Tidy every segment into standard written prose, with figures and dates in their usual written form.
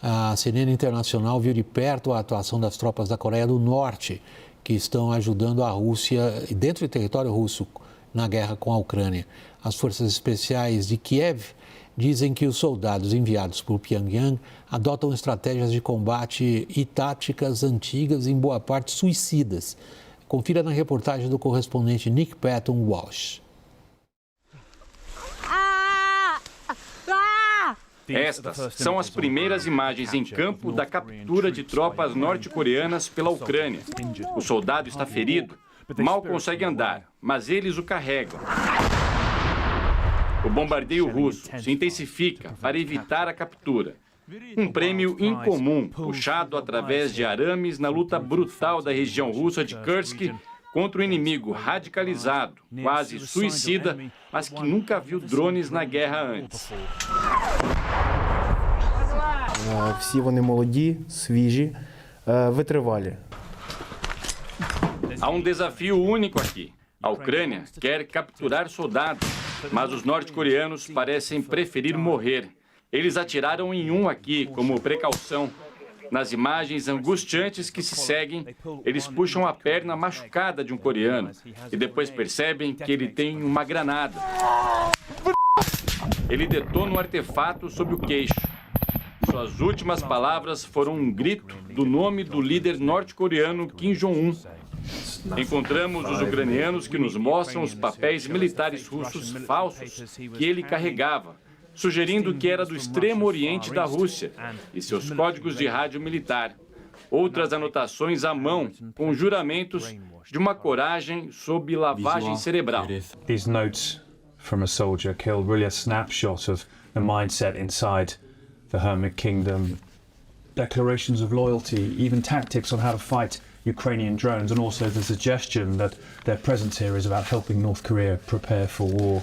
A CNN Internacional viu de perto a atuação das tropas da Coreia do Norte, que estão ajudando a Rússia, dentro do território russo, na guerra com a Ucrânia. As forças especiais de Kiev dizem que os soldados enviados por Pyongyang adotam estratégias de combate e táticas antigas, em boa parte suicidas. Confira na reportagem do correspondente Nick Patton Walsh. Estas são as primeiras imagens em campo da captura de tropas norte-coreanas pela Ucrânia. O soldado está ferido, mal consegue andar, mas eles o carregam. O bombardeio russo se intensifica para evitar a captura. Um prêmio incomum, puxado através de arames na luta brutal da região russa de Kursk contra um inimigo radicalizado, quase suicida, mas que nunca viu drones na guerra antes. Всі вони молоді, свіжі, витривалі. Há um desafio único aqui. A Ucrânia quer capturar soldados, mas os norte-coreanos parecem preferir morrer. Eles atiraram em um aqui como precaução. Nas imagens angustiantes que se seguem, eles puxam a perna machucada de um coreano e depois percebem que ele tem uma granada. Ele detona um artefato sob o queixo. Suas últimas palavras foram um grito do nome do líder norte-coreano Kim Jong-un. Encontramos os ucranianos que nos mostram os papéis militares russos falsos que ele carregava, sugerindo que era do extremo oriente da Rússia, e seus códigos de rádio militar. Outras anotações à mão, com juramentos de uma coragem sob lavagem cerebral. These notes from a soldier killed, really a snapshot of the mindset inside the Hermit Kingdom. Declarations of loyalty, even tactics on how to fight Ukrainian drones, and also the suggestion that their presence here is about helping North Korea prepare for war.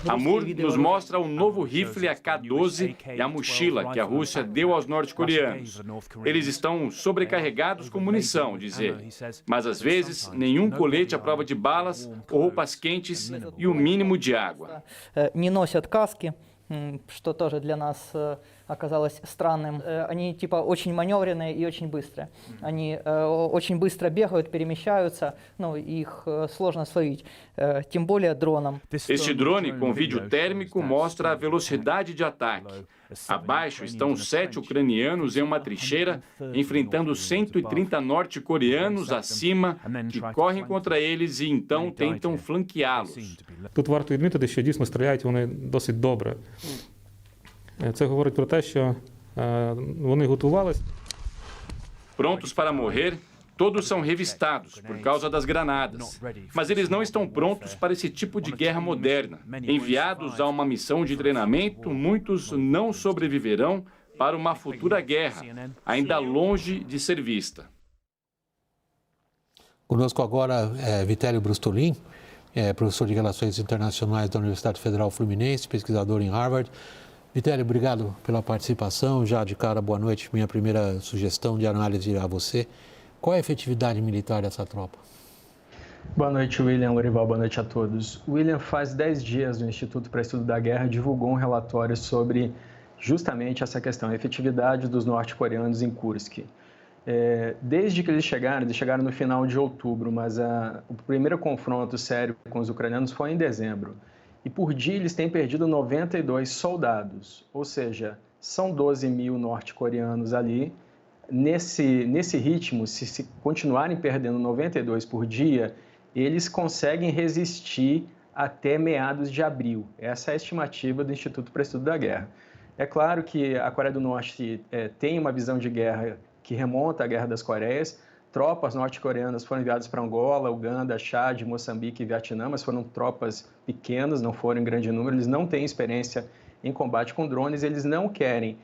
Amur nos mostra o novo rifle AK-12 e a mochila que a Rússia deu aos norte-coreanos. Eles estão sobrecarregados com munição, diz ele, mas às vezes nenhum colete à prova de balas ou roupas quentes e o mínimo de água. Не носят каски, что тоже для нас оказалось странным. Они типа очень маневренные и очень быстрые. Они очень быстро бегают, перемещаются, ну, их сложно словить, тем более дроном. Este drone com vídeo térmico mostra a velocidade de ataque. Abaixo estão 7 ucranianos em uma trincheira, enfrentando 130 norte-coreanos acima, que correm contra eles e então tentam flanqueá-los. Тут варто відмітити, що дійсно стріляють вони досить добре. Це говорить про те, що вони готувалися. Prontos para morrer, todos são revistados por causa das granadas. Mas eles não estão prontos para esse tipo de guerra moderna. Enviados a uma missão de treinamento, muitos não sobreviverão para uma futura guerra, ainda longe de ser vista. Conosco agora é Vitélio Brustolin, professor de Relações Internacionais da Universidade Federal Fluminense, pesquisador em Harvard. Vitélio, obrigado pela participação. Já de cara, boa noite. Minha primeira sugestão de análise a você. Qual é a efetividade militar dessa tropa? Boa noite, William Lorival. Boa noite a todos. William, faz 10 dias o Instituto para Estudo da Guerra divulgou um relatório sobre justamente essa questão, a efetividade dos norte-coreanos em Kursk. Desde que eles chegaram no final de outubro, mas o primeiro confronto sério com os ucranianos foi em dezembro. E por dia eles têm perdido 92 soldados, ou seja, são 12 mil norte-coreanos ali. Nesse ritmo, se continuarem perdendo 92 por dia, eles conseguem resistir até meados de abril. Essa é a estimativa do Instituto para Estudo da Guerra. É claro que a Coreia do Norte tem uma visão de guerra que remonta à Guerra das Coreias. Tropas norte-coreanas foram enviadas para Angola, Uganda, Chad, Moçambique e Vietnã, mas foram tropas pequenas, não foram em grande número. Eles não têm experiência em combate com drones, eles não querem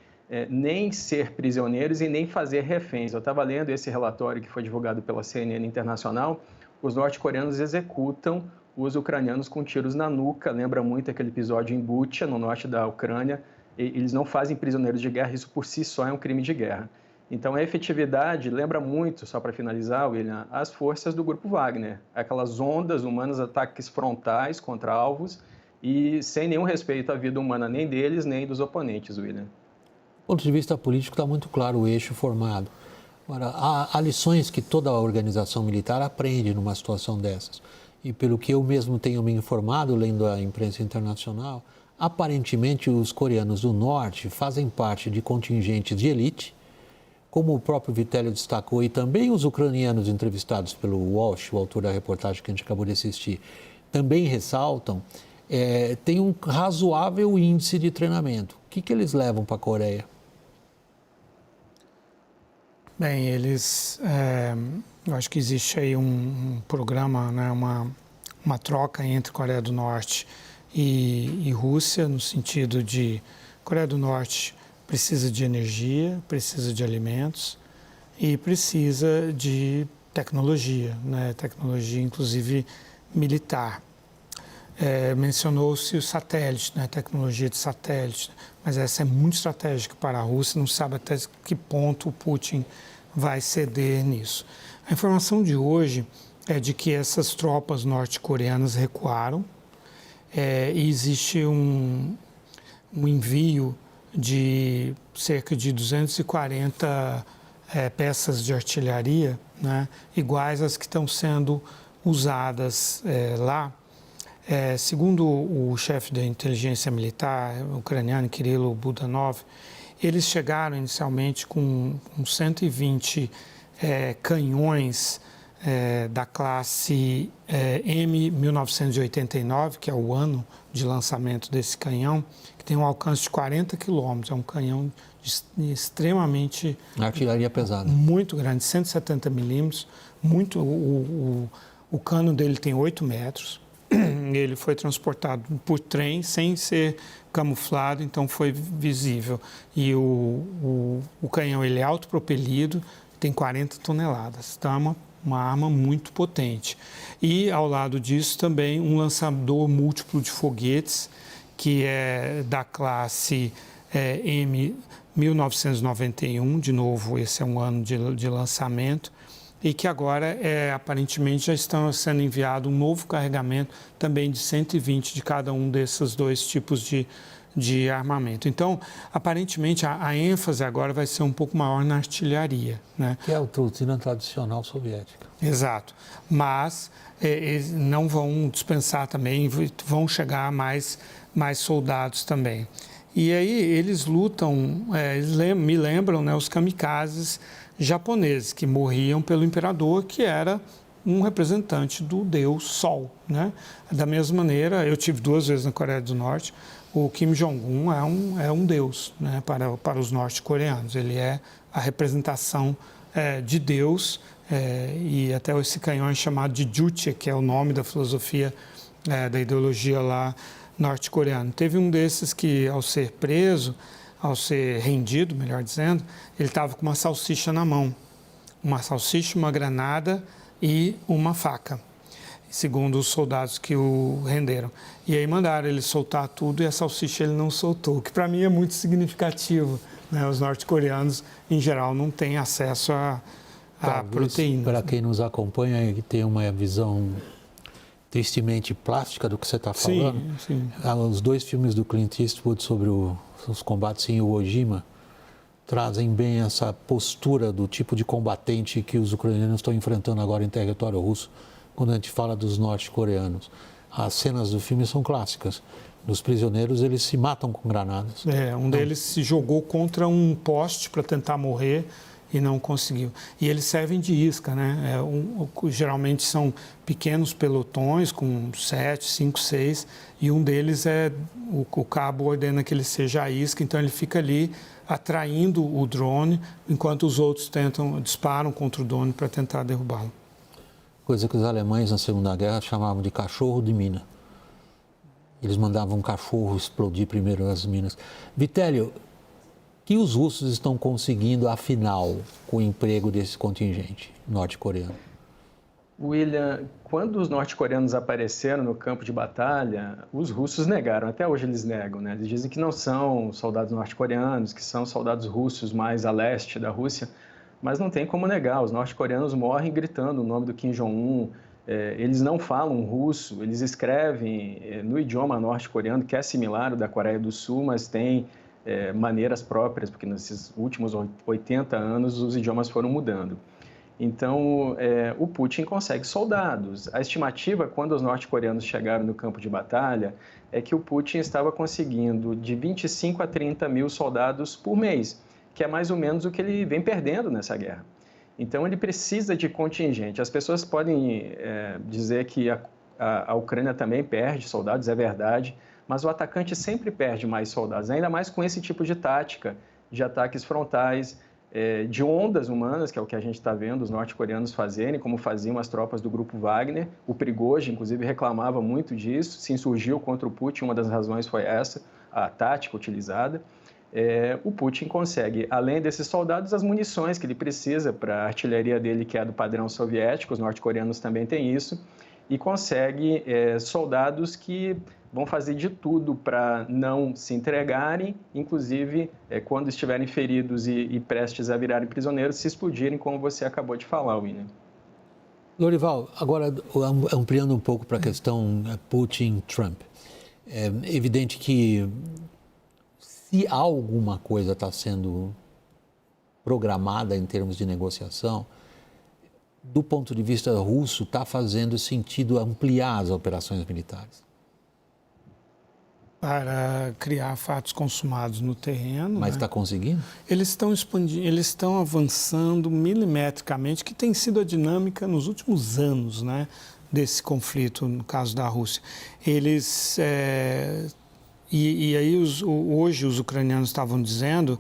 nem ser prisioneiros e nem fazer reféns. Eu estava lendo esse relatório que foi divulgado pela CNN Internacional. Os norte-coreanos executam os ucranianos com tiros na nuca. Lembra muito aquele episódio em Bucha, no norte da Ucrânia. Eles não fazem prisioneiros de guerra, isso por si só é um crime de guerra. Então, a efetividade lembra muito, só para finalizar, William, as forças do Grupo Wagner. Aquelas ondas humanas, ataques frontais contra alvos e sem nenhum respeito à vida humana nem deles, nem dos oponentes, William. ponto de vista político está muito claro o eixo formado. Agora, há lições que toda a organização militar aprende numa situação dessas. E pelo que eu mesmo tenho me informado, lendo a imprensa internacional, aparentemente os coreanos do norte fazem parte de contingentes de elite, como o próprio Vitélio destacou, e também os ucranianos entrevistados pelo Walsh, o autor da reportagem que a gente acabou de assistir, também ressaltam, tem um razoável índice de treinamento. O que eles levam para a Coreia? Bem, eu acho que existe aí um programa, né, uma troca entre Coreia do Norte e Rússia, no sentido de Coreia do Norte precisa de energia, precisa de alimentos e precisa de tecnologia, né, tecnologia inclusive militar. Mencionou-se o satélite, né, tecnologia de satélite, mas essa é muito estratégica para a Rússia, não sabe até que ponto o Putin vai ceder nisso. A informação de hoje é de que essas tropas norte-coreanas recuaram e existe um envio de cerca de 240 peças de artilharia, né, iguais às que estão sendo usadas lá. Segundo o chefe da inteligência militar ucraniano, Kirilo Budanov, eles chegaram inicialmente com 120 canhões da classe M1989, que é o ano de lançamento desse canhão, que tem um alcance de 40 quilômetros, é um canhão extremamente... Artilharia pesada. Muito grande, 170 milímetros, o cano dele tem 8 metros, ele foi transportado por trem sem ser camuflado, então foi visível. E o canhão ele é autopropelido, tem 40 toneladas, então é uma arma muito potente. E ao lado disso também um lançador múltiplo de foguetes, que é da classe M1991, de novo esse é um ano de lançamento, e que agora, aparentemente, já estão sendo enviado um novo carregamento também de 120 de cada um desses dois tipos de armamento. Então, aparentemente, a ênfase agora vai ser um pouco maior na artilharia, né? Que é a doutrina tradicional soviética. Exato. Mas eles não vão dispensar também, vão chegar mais soldados também. E aí eles lutam, me lembram, né, os kamikazes japoneses que morriam pelo imperador, que era um representante do deus Sol, né? Da mesma maneira, eu tive 2 vezes na Coreia do Norte, o Kim Jong-un é um deus, né, para os norte-coreanos. Ele é a representação de Deus, e até esse canhão é chamado de Juche, que é o nome da filosofia, da ideologia lá norte-coreana. Teve um desses que, ao ser preso, ao ser rendido, melhor dizendo, ele estava com uma salsicha na mão. Uma salsicha, uma granada e uma faca, segundo os soldados que o renderam. E aí mandaram ele soltar tudo e a salsicha ele não soltou, o que para mim é muito significativo, né? Os norte-coreanos, em geral, não têm acesso a proteínas. Para quem nos acompanha e tem uma visão tristemente plástica do que você está falando, sim. Os 2 filmes do Clint Eastwood sobre os combates em Iwo Jima trazem bem essa postura do tipo de combatente que os ucranianos estão enfrentando agora em território russo, quando a gente fala dos norte-coreanos. As cenas do filme são clássicas. Os prisioneiros, eles se matam com granadas. Um deles se jogou contra um poste para tentar morrer e não conseguiu. E eles servem de isca, né? Geralmente são pequenos pelotões com 7, 5, 6, e um deles o cabo ordena que ele seja a isca, então ele fica ali atraindo o drone, enquanto os outros disparam contra o drone para tentar derrubá-lo. Coisa que os alemães na Segunda Guerra chamavam de cachorro de mina. Eles mandavam um cachorro explodir primeiro as minas. Vitélio, que os russos estão conseguindo, afinal, com o emprego desse contingente norte-coreano? William, quando os norte-coreanos apareceram no campo de batalha, os russos negaram, até hoje eles negam, né? Eles dizem que não são soldados norte-coreanos, que são soldados russos mais a leste da Rússia, mas não tem como negar, os norte-coreanos morrem gritando o nome do Kim Jong-un, eles não falam russo, eles escrevem no idioma norte-coreano, que é similar ao da Coreia do Sul, mas tem maneiras próprias, porque nesses últimos 80 anos os idiomas foram mudando. Então, o Putin consegue soldados. A estimativa, quando os norte-coreanos chegaram no campo de batalha, é que o Putin estava conseguindo de 25 a 30 mil soldados por mês, que é mais ou menos o que ele vem perdendo nessa guerra. Então, ele precisa de contingente. As pessoas podem dizer que a Ucrânia também perde soldados, é verdade, mas o atacante sempre perde mais soldados, ainda mais com esse tipo de tática de ataques frontais, de ondas humanas, que é o que a gente está vendo os norte-coreanos fazerem, como faziam as tropas do grupo Wagner. O Prigozhin, inclusive, reclamava muito disso, se insurgiu contra o Putin, uma das razões foi essa, a tática utilizada. O Putin consegue, além desses soldados, as munições que ele precisa para a artilharia dele, que é do padrão soviético, os norte-coreanos também têm isso, e consegue soldados que vão fazer de tudo para não se entregarem, inclusive quando estiverem feridos e prestes a virarem prisioneiros, se explodirem, como você acabou de falar, William. Lorival, agora ampliando um pouco para a questão Putin-Trump. É evidente que se alguma coisa está sendo programada em termos de negociação, do ponto de vista russo, está fazendo sentido ampliar as operações militares. Para criar fatos consumados no terreno. Mas está conseguindo? Eles estão expandindo, eles estão avançando milimetricamente, que tem sido a dinâmica nos últimos anos, né, desse conflito, no caso da Rússia. Eles, e aí hoje os ucranianos estavam dizendo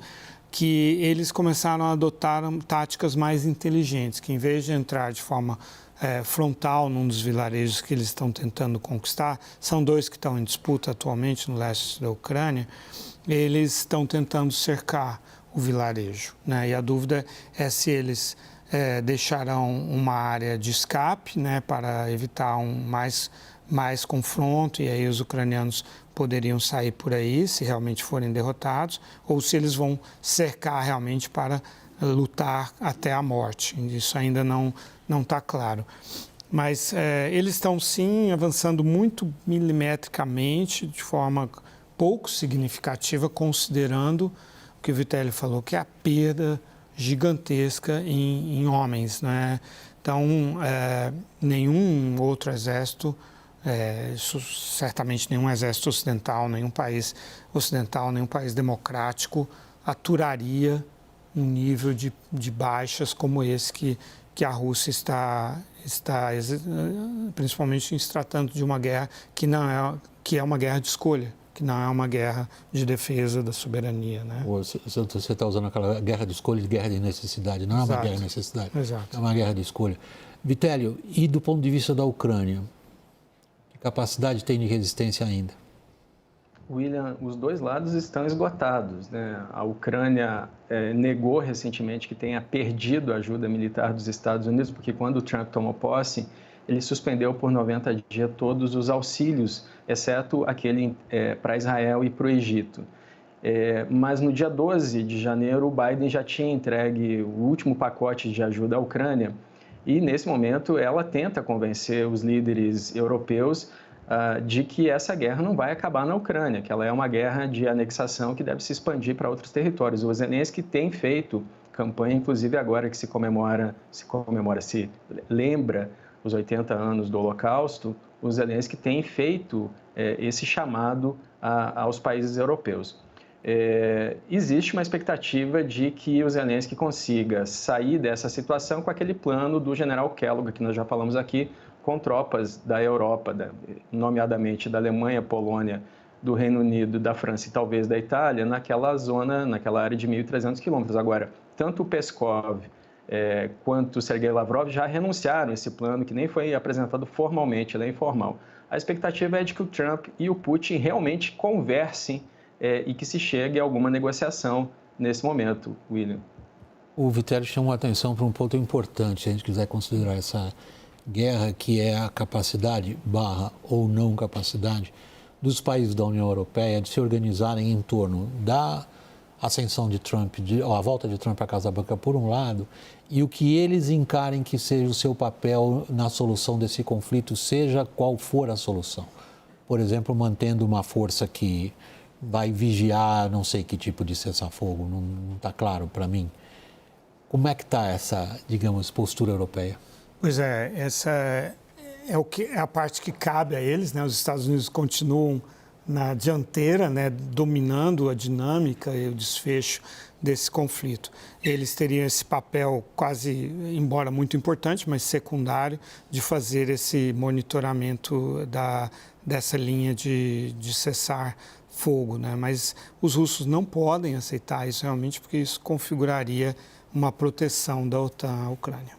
que eles começaram a adotar táticas mais inteligentes, que em vez de entrar de forma frontal num dos vilarejos que eles estão tentando conquistar, são dois que estão em disputa atualmente no leste da Ucrânia, eles estão tentando cercar o vilarejo, né? E a dúvida é se eles deixarão uma área de escape, né, para evitar mais confronto, e aí os ucranianos poderiam sair por aí se realmente forem derrotados, ou se eles vão cercar realmente para lutar até a morte. Isso ainda não está claro. Mas eles estão, sim, avançando muito milimetricamente, de forma pouco significativa, considerando o que o Vitelli falou, que é a perda gigantesca em homens, né? Então, nenhum outro exército, certamente nenhum exército ocidental, nenhum país ocidental, nenhum país democrático aturaria um nível de baixas como esse que a Rússia está principalmente se tratando de uma guerra que é uma guerra de escolha, que não é uma guerra de defesa da soberania, né? Você está usando aquela guerra de escolha, de guerra de necessidade, não é uma guerra de necessidade, Exato. É uma guerra de escolha. Vitélio, e do ponto de vista da Ucrânia, que capacidade tem de resistência ainda? William, os dois lados estão esgotados, né? A Ucrânia negou recentemente que tenha perdido a ajuda militar dos Estados Unidos, porque quando o Trump tomou posse, ele suspendeu por 90 dias todos os auxílios, exceto aquele para Israel e para o Egito. Mas no dia 12 de janeiro, o Biden já tinha entregue o último pacote de ajuda à Ucrânia, e nesse momento ela tenta convencer os líderes europeus de que essa guerra não vai acabar na Ucrânia, que ela é uma guerra de anexação que deve se expandir para outros territórios. O Zelensky tem feito campanha, inclusive agora que se lembra os 80 anos do Holocausto, o Zelensky tem feito esse chamado aos países europeus. Existe uma expectativa de que o Zelensky consiga sair dessa situação com aquele plano do general Kellogg, que nós já falamos aqui, com tropas da Europa, nomeadamente da Alemanha, Polônia, do Reino Unido, da França e talvez da Itália, naquela zona, naquela área de 1.300 quilômetros. Agora, tanto o Peskov quanto o Sergei Lavrov já renunciaram a esse plano, que nem foi apresentado formalmente, ele é informal. A expectativa é de que o Trump e o Putin realmente conversem e que se chegue a alguma negociação nesse momento, William. O Vitelli chamou a atenção para um ponto importante, se a gente quiser considerar essa guerra, que é a capacidade, ou não capacidade, dos países da União Europeia de se organizarem em torno da ascensão de Trump, a volta de Trump à Casa Branca por um lado, e o que eles encarem que seja o seu papel na solução desse conflito, seja qual for a solução. Por exemplo, mantendo uma força que vai vigiar não sei que tipo de cessar-fogo, não está claro para mim. Como é que está essa, digamos, postura europeia? Pois é, essa é a parte que cabe a eles, né? Os Estados Unidos continuam na dianteira, né, dominando a dinâmica e o desfecho desse conflito. Eles teriam esse papel quase, embora muito importante, mas secundário, de fazer esse monitoramento dessa linha de cessar fogo, né? Mas os russos não podem aceitar isso realmente, porque isso configuraria uma proteção da OTAN à Ucrânia.